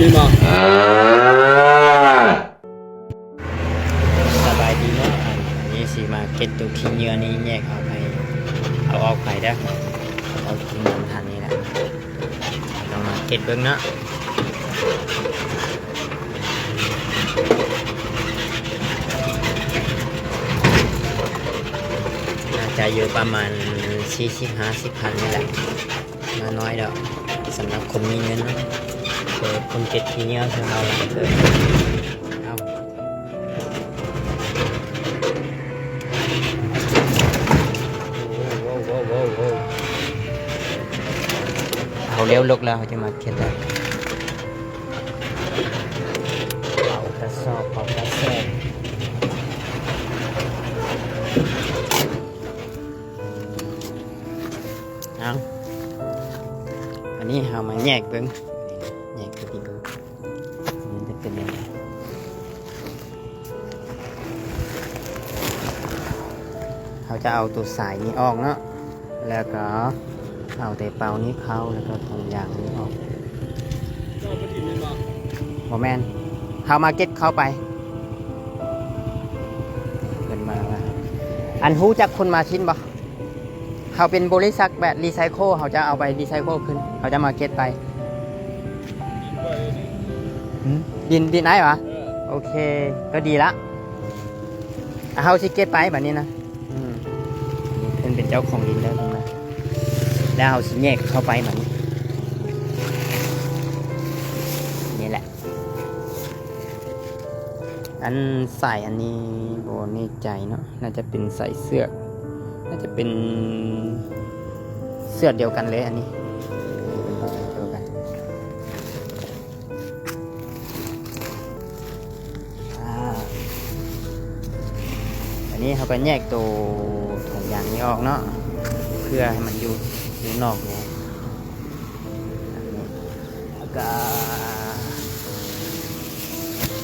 นี่มาสบายดีเนาะอันนี้สิมาเก็ตตัวขี้เหงื่อนี่แยกเอาไปเอาออกไปเด้อเอากินน้ำทันนี่แหละลองมาเก็ตเบิ่งเนาะน่าจะอยู่ประมาณ40-50 พันนี่แหละมาน้อยดอกสำหรับคนมีเงินเนาะเกิดคนเก็ตขี้เหงื่อคือเราแหละเกิดเอาเขาเลี้ยวลุกแล้วเขาจะมาเข็นแล้วเอากระสอบเอากระแสบเอาอันนี้เขามาแยกเบิ้งแยกตัวนี้เบิ้งมันจะเป็นยังไงเขาจะเอาตัวสายนี้ออกเนาะแล้วก็เอาแต่เป่านี้เข้าแล้วก็ทงยางนี้ออกโมแมนเข้ามาเก็ตเข้าไปเงินมาอันหูจากคนมาชิ้นบ่เขาเป็นบริษัทแบบรีไซเคิลเขาจะเอาไปรีไซเคิลขึ้นเขาจะมาเก็ตไปดินไหนวะโอเคก็ดีละเขาสิเก็ตไปแบบนี้นะเป็นเจ้าของดินแล้วนะแล้วเอาสิแยกเข้าไปแบบนี้นี่แหละอันใส่อันนี้โบนี่ใจเนาะน่าจะเป็นใส่เสื้อน่าจะเป็นเสื้อเดียวกันเลยอันนี้เดียวกันอันนี้เขาก็แยกตัวถุงยางนี้ออกเนาะเพื่อให้มันอยู่นอกเนี่ยแล้วก็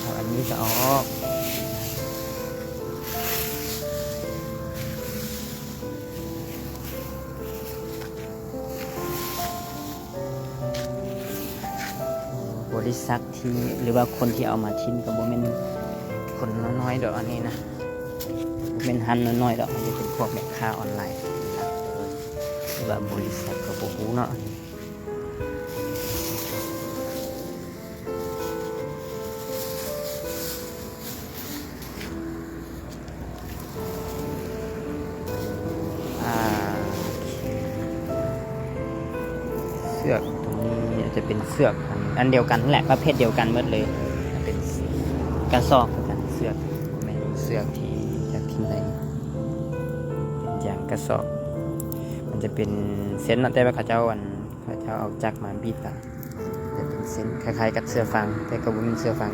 เอาอันนี้จะออกบริษัทที่หรือว่าคนที่เอามาทิ้งกับโมเมนคนน้อยๆดอกอันนี้นะเป็นฮันน้อยๆดอกมันจะเป็นพวกแม่ค้าออนไลน์หรือว่าบริษัทกับโอ้โหเนาะเสือกตรงนี้จะเป็นเสือกอันเดียวกันแหละประเภทเดียวกันหมดเลยเป็นกระสอบกันเสือกไม่เสือกที่จากที่ไหนเป็นอย่างกระสอบมันจะเป็นเส้นแต่ว่าเขาเจ้าเอาจักรมาบีบกันจะเป็นเส้นคล้ายๆกับเสื้อฟางแต่ก็ไม่เป็นเสื้อฟาง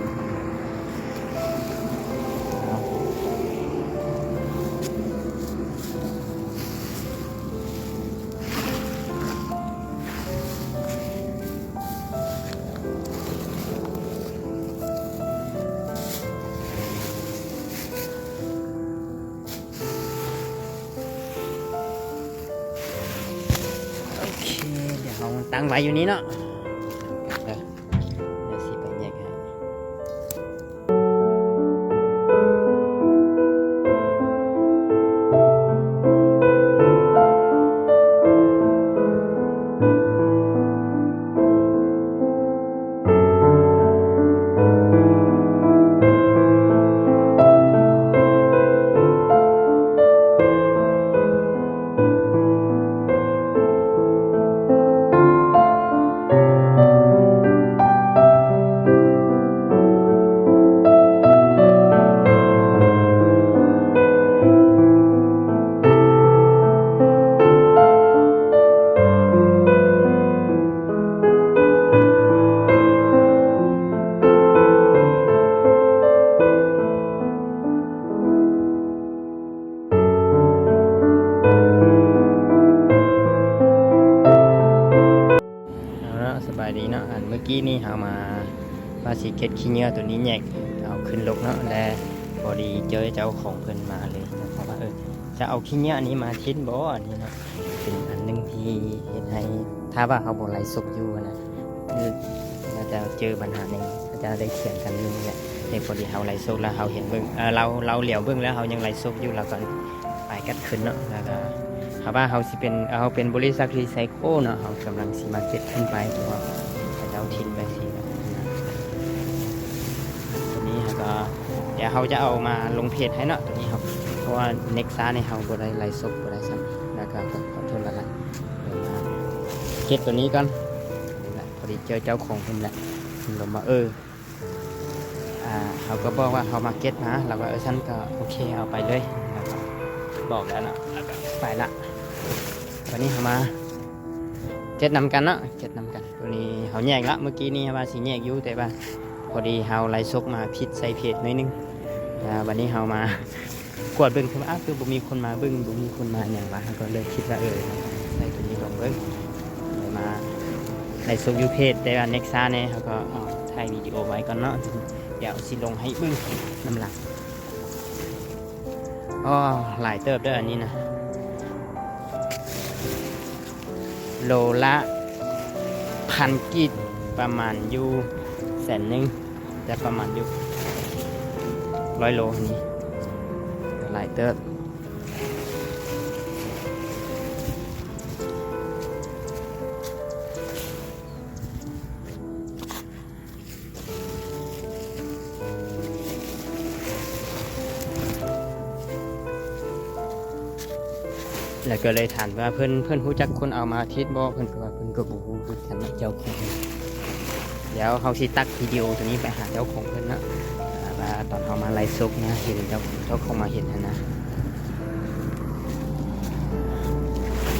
ตั้งไว้อยู่นี้เนาะเดี๋ยวสิไปแยกให้สบายดีเนาะอันเมื่อกี้นี่เอามาสีเก็ตขี้เหงื่อตัวนี้แยกเอาขึ้นลกเนาะและพอดีเจอเจ้าของเพิ่นมาเลยเพราะว่าจะเอาขี้เหงื่ออันนี้มาทิ้นบ่อันนี้เนาะเป็นอันนึงที่เห็นให้ถ้าว่าเขาบ่ไล่สุกอยู่นะ ถ้ จะเจอปัญหาหนึ่งก็จะได้เขียนกันนึงแหละในพอดีเฮาไลฟ์สดแล้วเฮาเห็นเบิ่งเราเหลียวเบิ่งแล้วเฮายังไลฟ์สดอยู่เราก็ไปกัดขึ้นเนาะแล้วก็เขาว่าเฮาสิเป็นเฮาเป็นบริษัทรีไซเคิลเนาะเฮากำลังสิมาเก็บขึ้นไปเพราะว่าเราทิ้งไปสินะตัวนี้ก็เดี๋ยวเฮาจะเอามาลงเพจให้เนาะตัวนี้ครับเพราะว่าเน็กซ่าในเฮาบ่ได้ไลฟ์สดบ่ได้ซ้ำแล้วก็ขอโทษแล้วกันเดี๋ยวมาเก็บตัวนี้ก่อนนี่แหละพอดีเจอเจ้าของเพิ่นแหละเพิ่นบอกว่าเขาก็บอกว่าเขามาเก็ตนะเราก็ฉันก็โอเคเอาไปเลยแล้วก็บอกแล้วนะแล้วก็ไปละวันนี้เขามาเก็ตนำกันเนาะเก็ตนำกันตัวนี้เขาแยกละเมื่อกี้นี่ว่าสีแยกอยู่แต่ว่าพอดีเขาไล่ซกมาพิษใส่เพจนิดนึงวันนี้เขามากวดเบิ้งคือว่าคือบุมีคนมาเบิ้งบุมีคนมาอย่างไรก็เลยคิดว่าใส่ตัวนี้ลองเบิ้งมาไล่ซกอยู่เพจแต่ว่าเน็กซ่าเนี่ยเขาก็ถ่ายวิดีโอไว้ก่อนเนาะเดี๋ยวสิลงให้บึ้งน้ำหลักอ๋อหลายเติบด้วยอันนี้นะโลละ1,000 กีบประมาณอยู่100,000จะประมาณอยู่100 โลนี้หลายเติบแล้วก็เลยถามว่าเพื่อนรู้จักคนเอามาทิศบ่เพื่อนก็ว่าเพื่อนก็บ่รู้คือกันเจ้าของเดี๋ยวเขาสิตักวิดีโอตัวนี้ไปหาเจ้าของเพื่อนนะว่าตอนเขามาไล่ซกนะเห็นเจ้าของมาเห็นนะ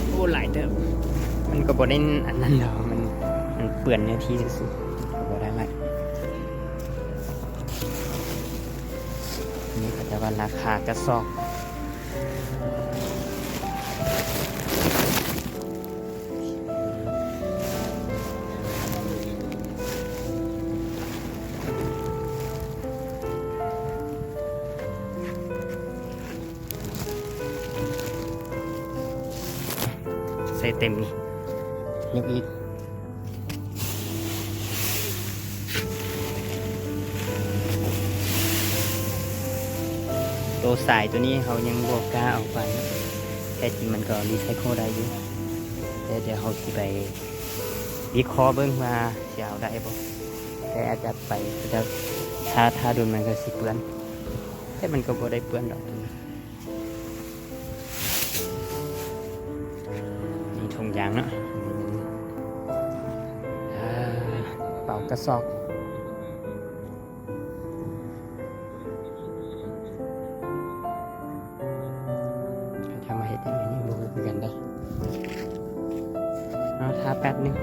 โอ้หลายเด้อมันก็บ่ได้อันนั้นหรอกมันเปื่อนเนื้อที่สุดก็บ่ได้ไรนี่ก็จะว่าราคากระสอบใส่เต็มนี่ยกอีกตัวสายตัวนี้เขายังบวกกล้าเอาไปแต่จริงมันก็รีไซเคิลได้อยู่แต่เดี๋ยวเขาสิไปวิเคราะห์เบิ่งว่าจะเอาได้บ่แต่อาจจะไปจะถ้าโดนมันก็สิเปื้อนแต่มันก็บ่ได้เปื้อนดอกถุงยางเนาะเป่ากระสอบทำมาเห็ดยังไงนี่รู้กันได้เอาท้าแป๊บนึง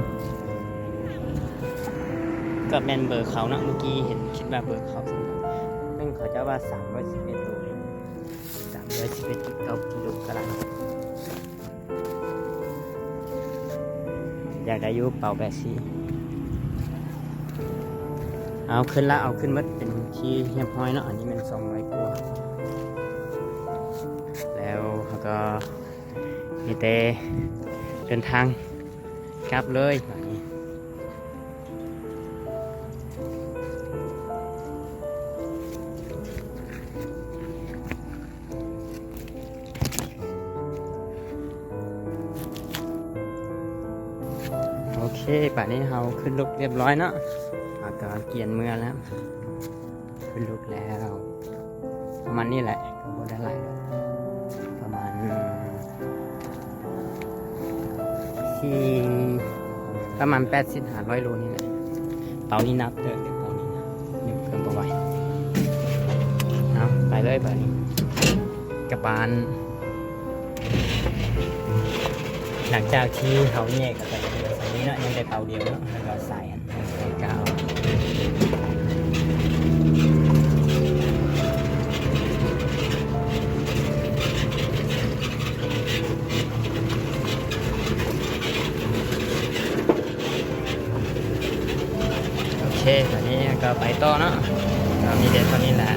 ก็แมนเบอร์เขาเนาะเมื่อกี้เห็นคิดว่าเบอร์เขาซึ่งเขาจะว่า311 โล311.9 กิโลกรัมอยากได้ยุเป่าแบบซีเอาขึ้นละเอาขึ้นมัดเป็นที่เรียบร้อยเนาะอันนี้มัน200 กว่าแล้วเขาก็มีแต่เดินทางกลับเลยแบบนี้โอเคป่านนี้เราขึ้นลุกเรียบร้อยเนาะอากาศเกียนเมื่อแล้วขึ้นลุกแล้วประมาณนี้แหละก็บ่ได้หลายประมาณประมาณ80-500 โลนี่แหละเตานี้นับเด้อเดี๋ยวเตานี้นะนี่เครื่องประไว้เอาไปเลยป่านนี้กระบาลหลังจากที่เขาแยกกันไปใส่นี้เนาะยังได้เตาเดียวเนาะแล้วก็ใส่กาวโอเคตอนนี้ก็ไปต่อเนาะมีเด็ดตอนนี้แหละ